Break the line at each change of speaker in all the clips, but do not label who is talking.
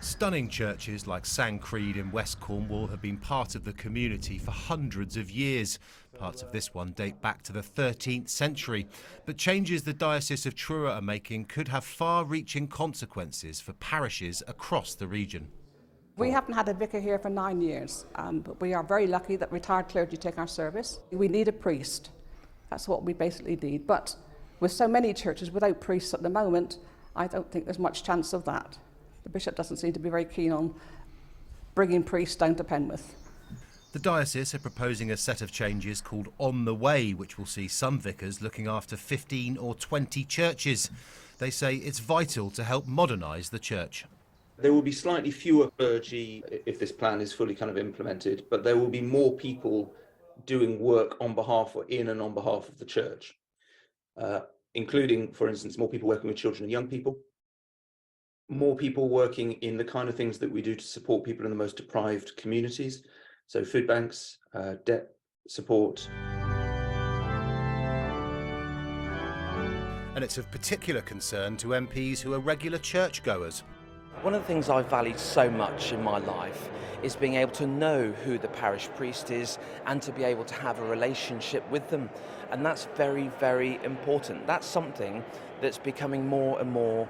Stunning churches like Sancreed in West Cornwall have been part of the community for hundreds of years. Parts of this one date back to the 13th century. But changes the Diocese of Truro are making could have far-reaching consequences for parishes across the region.
We haven't had a vicar here for 9 years, but we are very lucky that retired clergy take our service. We need a priest. That's what we basically need. But with so many churches without priests at the moment, I don't think there's much chance of that. The bishop doesn't seem to be very keen on bringing priests down to Penwith.
The diocese are proposing a set of changes called On the Way, which will see some vicars looking after 15 or 20 churches. They say it's vital to help modernise the church.
There will be slightly fewer clergy if this plan is fully kind of implemented, but there will be more people doing work on behalf or in and on behalf of the church, including, for instance, more people working with children and young people, more people working in the kind of things that we do to support people in the most deprived communities, so food banks, debt support.
And it's of particular concern to MPs who are regular churchgoers.
One of the things I've valued so much in my life is being able to know who the parish priest is and to be able to have a relationship with them. And that's very, very important. That's something that's becoming more and more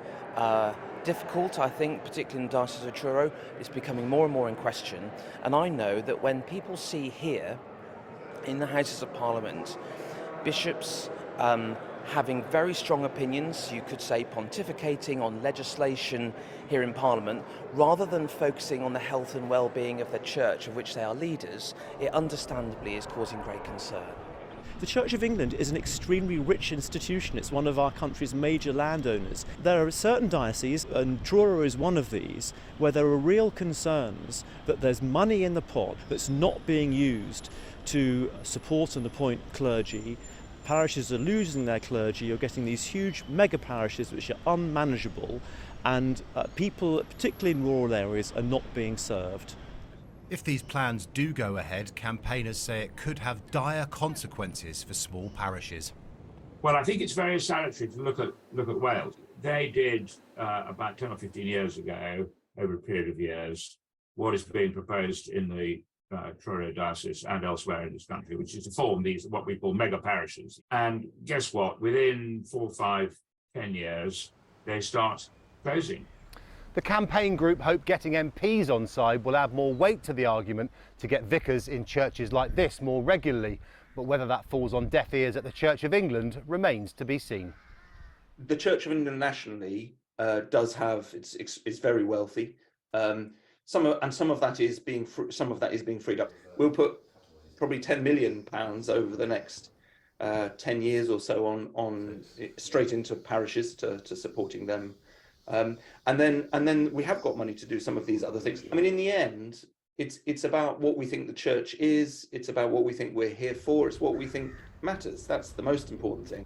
difficult, I think, particularly in the Diocese of Truro. It's becoming more and more in question. And I know that when people see here in the Houses of Parliament bishops having very strong opinions, you could say pontificating on legislation here in Parliament, rather than focusing on the health and well-being of the church of which they are leaders, it understandably is causing great concern.
The Church of England is an extremely rich institution. It's one of our country's major landowners. There are certain dioceses, and Truro is one of these, where there are real concerns that there's money in the pot that's not being used to support and appoint clergy. Parishes are losing their clergy. You're getting these huge mega parishes which are unmanageable, and people, particularly in rural areas, are not being served.
If these plans do go ahead, campaigners say it could have dire consequences for small parishes.
Well, I think it's very salutary to look at Wales. They did about 10 or 15 years ago, over a period of years, what is being proposed in the Truro diocese and elsewhere in this country, which is to form these what we call mega parishes. And guess what? Within 4, 5, 10 years, they start closing.
The campaign group hope getting MPs on side will add more weight to the argument to get vicars in churches like this more regularly. But whether that falls on deaf ears at the Church of England remains to be seen.
The Church of England nationally does have it's very wealthy. Some of that is being freed up. We'll put probably £10 million over the next 10 years or so on straight into parishes to supporting them. And then we have got money to do some of these other things. I mean, in the end, it's about what we think the church is. It's about what we think we're here for. It's what we think matters. That's the most important thing.